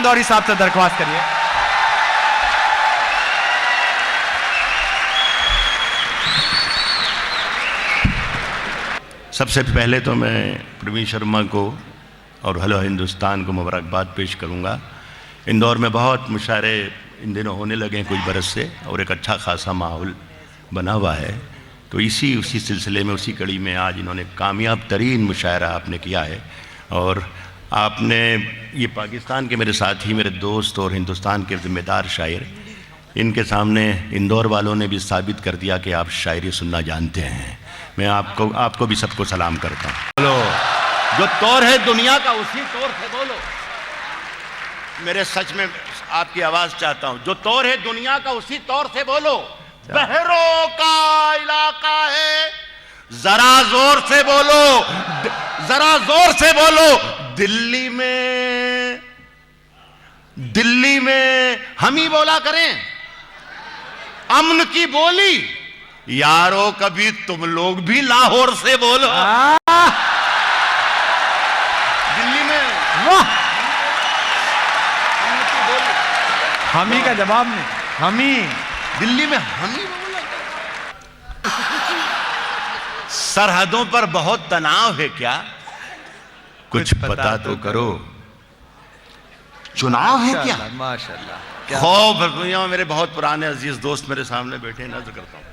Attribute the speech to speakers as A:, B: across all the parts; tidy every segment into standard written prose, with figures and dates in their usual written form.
A: इंदौरी साहब से दरख्वास्त करिए।
B: सबसे पहले तो मैं प्रवीण शर्मा को और हेलो हिंदुस्तान को मुबारकबाद पेश करूंगा। इंदौर में बहुत मुशायरे इन दिनों होने लगे हैं कुछ बरस से, और एक अच्छा खासा माहौल बना हुआ है। तो उसी सिलसिले में, उसी कड़ी में आज इन्होंने कामयाब तरीन मुशायरा आपने किया है। और आपने ये पाकिस्तान के मेरे साथी, मेरे दोस्त और हिंदुस्तान के ज़िम्मेदार शायर, इनके सामने इंदौर वालों ने भी साबित कर दिया कि आप शायरी सुनना जानते हैं। मैं आपको भी सबको सलाम करता हूँ। बोलो, जो तौर है दुनिया का उसी तौर से बोलो। मेरे सच में आपकी आवाज़ चाहता हूँ। जो तौर है दुनिया का उसी तौर से बोलो। बहरों का इलाका है, जरा जोर से बोलो, जरा जोर से बोलो। दिल्ली में हम ही बोला करें अमन की बोली। यारो कभी तुम लोग भी लाहौर से बोलो। दिल्ली में
A: वाह, हम ही का जवाब नहीं, हम ही
B: दिल्ली में हम ही बोला। सरहदों पर बहुत तनाव है क्या? कुछ पता तो करो। चुनाव है क्या?
A: माशाल्लाह।
B: खौफ दुनिया में। मेरे बहुत पुराने अजीज दोस्त मेरे सामने बैठे, नज़र करता हूं।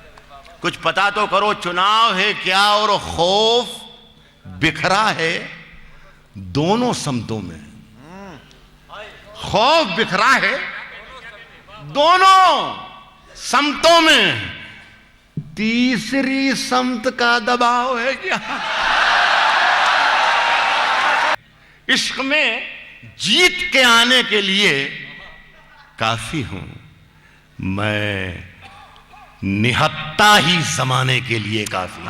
B: कुछ पता तो करो, चुनाव है क्या? और खौफ बिखरा है दोनों समतों में। खौफ बिखरा है दोनों समतों में। तीसरी समत का दबाव है क्या? इश्क में जीत के आने के लिए काफी हूं मैं, निहत्ता ही जमाने के लिए काफी।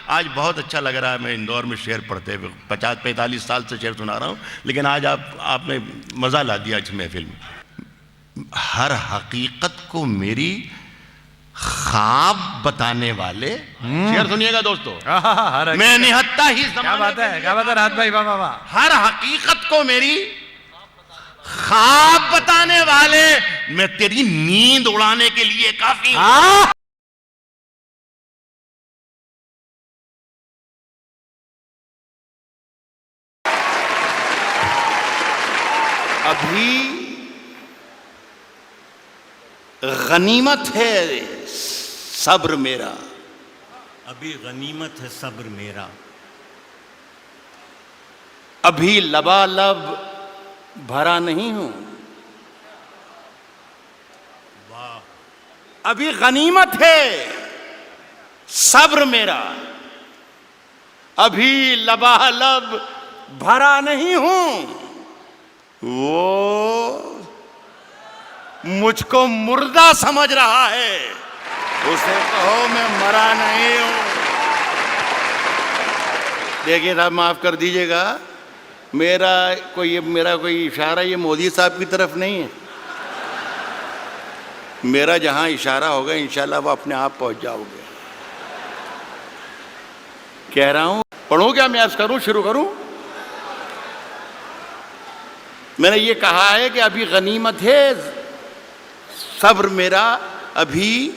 B: आज बहुत अच्छा लग रहा है। मैं इंदौर में शेर पढ़ते हुए 50-45 साल से शेर सुना रहा हूं, लेकिन आज आपने मजा ला दिया इस महफिल में। हर हकीकत को मेरी ख्वाब बताने वाले शेर सुनिएगा दोस्तों। मैं निहत्ता ही जमाने।
A: क्या बात है, क्या बात है राहत भाई, वाह वाह वाह।
B: हर हकीकत को मेरी ख्वाब बताने वाले, मैं तेरी नींद उड़ाने के लिए काफी हूं। अभी गनीमत है सब्र मेरा,
C: अभी गनीमत है सब्र मेरा।
B: अभी लबालब भरा नहीं हूं।
C: वाह।
B: अभी गनीमत है सब्र मेरा, अभी लबालब भरा नहीं हूं। वो मुझको मुर्दा समझ रहा है, उसे कहो मैं मरा नहीं हूं। देखिए साहब, माफ कर दीजिएगा, मेरा कोई इशारा ये मोदी साहब की तरफ नहीं है। मेरा जहां इशारा होगा इंशाल्लाह वो अपने आप पहुंच जाओगे। कह रहा हूं, पढ़ूं क्या मैं? आज करूं, शुरू करूं? मैंने ये कहा है कि अभी गनीमत है सब्र मेरा, अभी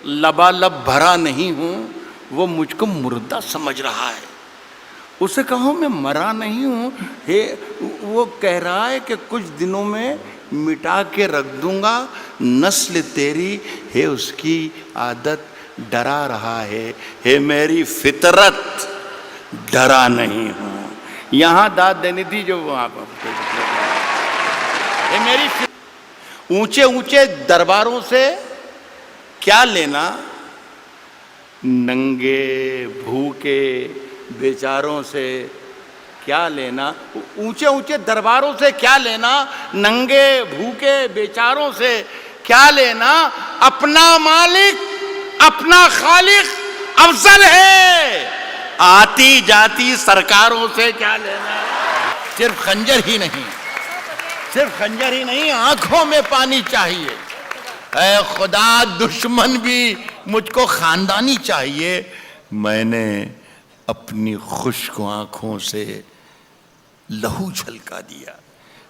B: लबालब भरा नहीं हूं। वो मुझको मुर्दा समझ रहा है, उसे कहो मैं मरा नहीं हूं। हे, वो कह रहा है कि कुछ दिनों में मिटा के रख दूंगा नस्ल तेरी, है उसकी आदत डरा रहा है। हे मेरी फितरत डरा नहीं हूं। यहां दाद देनी थी जो वहां पर। मेरी ऊंचे ऊंचे दरबारों से क्या लेना, नंगे भूखे बेचारों से क्या लेना। ऊंचे ऊंचे दरबारों से क्या लेना, नंगे भूखे बेचारों से क्या लेना। अपना मालिक अपना खालिक अफजल है, आती जाती सरकारों से क्या लेना। सिर्फ खंजर ही नहीं, सिर्फ खंजर ही नहीं, आंखों में पानी चाहिए। ऐ खुदा, दुश्मन भी मुझको खानदानी चाहिए। मैंने अपनी खुश्क आंखों से लहू छलका दिया,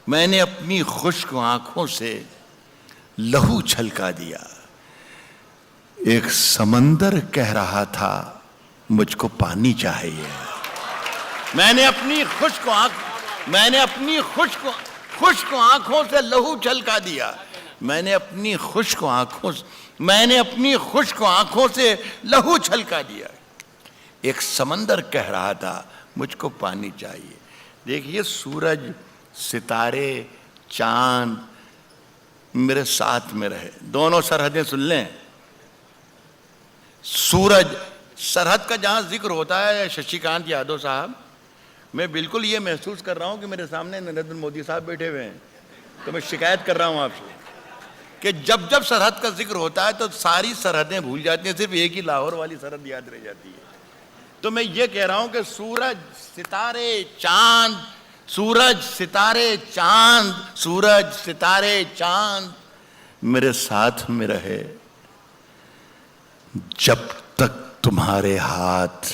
D: मैंने अपनी खुश्क आंखों से लहू छलका दिया। एक समंदर कह रहा था मुझको पानी चाहिए। मैंने अपनी खुश्क आंखों से लहू छलका दिया। मैंने अपनी खुश्क आंखों से लहू छलका दिया। एक समंदर कह रहा था मुझको पानी चाहिए। देखिए, सूरज, सितारे, चांद मेरे साथ में रहे। दोनों सरहदें सुन लें। सूरज, सरहद का जहां जिक्र होता है शशिकांत यादव साहब, मैं बिल्कुल ये महसूस कर रहा हूं कि मेरे सामने नरेंद्र मोदी साहब बैठे हुए हैं। तो मैं शिकायत कर रहा हूं आपसे कि जब जब सरहद का जिक्र होता है तो सारी सरहदें भूल जाती हैं, सिर्फ एक ही लाहौर वाली सरहद याद रह जाती है। तो मैं ये कह रहा हूं कि सूरज, सितारे, चांद, सूरज, सितारे, चांद, सूरज, सितारे, चांद मेरे साथ में रहे जब तक तुम्हारे हाथ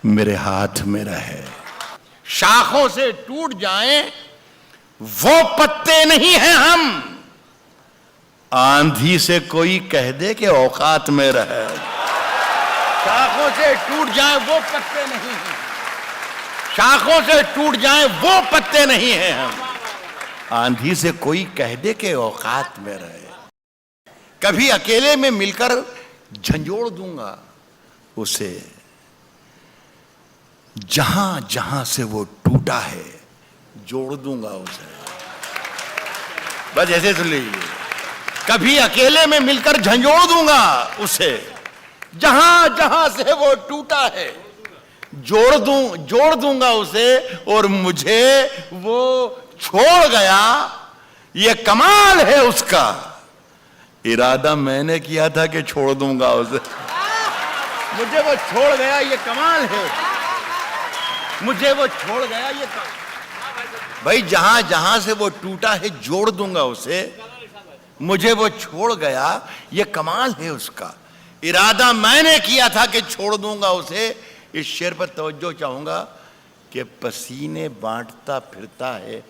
D: मेरे हाथ में रहे। शाखों से टूट जाएं वो पत्ते नहीं हैं हम। आंधी से कोई कह दे कि औकात में रहे। शाखों से टूट जाएं वो पत्ते नहीं हैं। शाखों से टूट जाएं वो पत्ते नहीं हैं हम। आंधी से कोई कह दे कि औकात में रहे। कभी अकेले में मिलकर झंझोड़ दूंगा उसे, जहां जहां से वो टूटा है जोड़ दूंगा उसे। बस ऐसे सुन लीजिए। कभी अकेले में मिलकर झंझोड़ दूंगा उसे, जहां जहां से वो टूटा है जोड़ दूंगा उसे। और मुझे वो छोड़ गया, ये कमाल है उसका। इरादा मैंने किया था कि छोड़ दूंगा उसे, मुझे वो छोड़ गया, ये कमाल है। मुझे वो छोड़ गया, ये भाई जहां जहां से वो टूटा है जोड़ दूंगा उसे। मुझे वो छोड़ गया, ये कमाल है उसका। इरादा मैंने किया था कि छोड़ दूंगा उसे। इस शेर पर तवज्जो चाहूंगा कि पसीने बांटता फिरता है,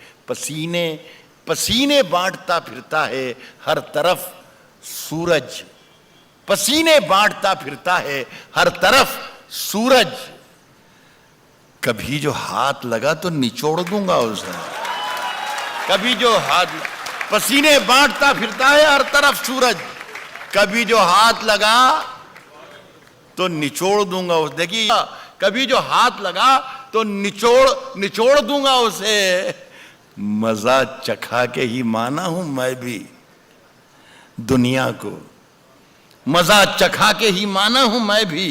D: पसीने बांटता फिरता है हर तरफ सूरज। पसीने बांटता फिरता है हर तरफ सूरज। कभी जो हाथ लगा तो निचोड़ दूंगा उसे। कभी जो हाथ, पसीने बांटता फिरता है हर तरफ सूरज। कभी जो हाथ लगा तो निचोड़ दूंगा उसे। देखिए, कभी जो हाथ लगा तो निचोड़ दूंगा उसे। मजा चखा के ही माना हूं मैं भी दुनिया को। मजा चखा के ही माना हूं मैं भी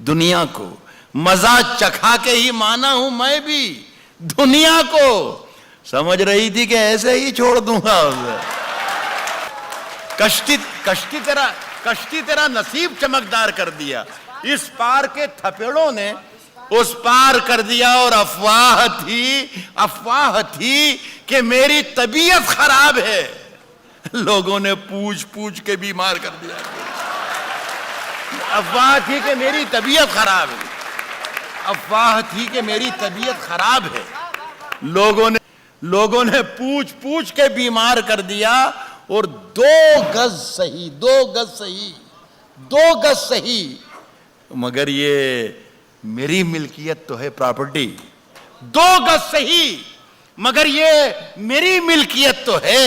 D: दुनिया को। मजा चखा के ही माना हूं मैं भी दुनिया को। समझ रही थी कि ऐसे ही छोड़ दूंगा उसे। कश्ती तेरा नसीब चमकदार कर दिया। इस पार के थपेड़ों ने उस पार कर दिया। और अफवाह थी कि मेरी तबीयत खराब है। लोगों ने पूछ के बीमार कर दिया। अफवाह थी कि मेरी तबीयत खराब है। अफवाह थी कि मेरी तबीयत खराब है। लोगों ने पूछ के बीमार कर दिया। और 2 गज सही मगर ये मेरी मिल्कियत तो है प्रॉपर्टी। 2 गज सही मगर ये मेरी मिल्कियत तो है।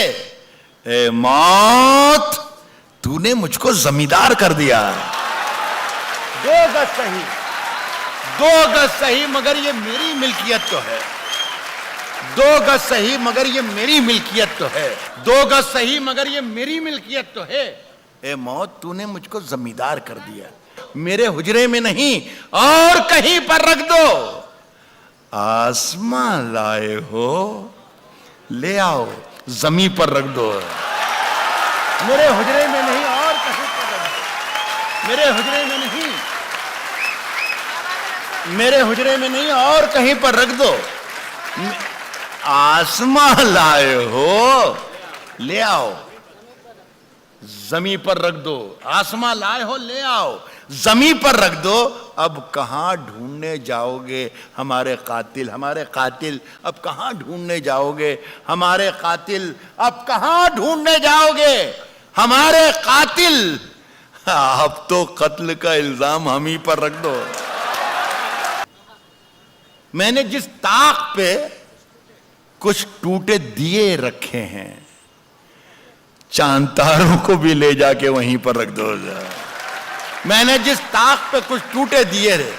D: ए मौत, तूने मुझको जमींदार कर दिया। 2 गज सही मगर ये मेरी मिल्कियत तो है। 2 गज सही मगर ये मेरी मिल्कियत तो है। 2 गज सही मगर ये मेरी मिल्कियत तो है। ए मौत, तूने मुझको जमींदार कर दिया। मेरे हुजरे में नहीं और कहीं पर रख दो। आसमां लाए हो, ले आओ, जमीन पर रख दो। मेरे हुजरे में नहीं और कहीं पर रख दो। मेरे हुजरे में नहीं, मेरे हुजरे में नहीं और कहीं पर रख दो। आसमां लाए हो, ले आओ, जमीन पर रख दो। आसमां लाए हो, ले आओ, जमीन पर रख दो, अब कहां ढूंढने जाओगे हमारे कातिल, हमारे कातिल अब कहां ढूंढने जाओगे हमारे कातिल, अब कहां ढूंढने जाओगे हमारे कातिल। अब तो कत्ल का इल्जाम हम ही पर रख दो। मैंने जिस ताक पे कुछ टूटे दिए रखे हैं, चांद तारों को भी ले जाके वहीं पर रख दो। मैंने जिस ताक पे कुछ टूटे दिए थे,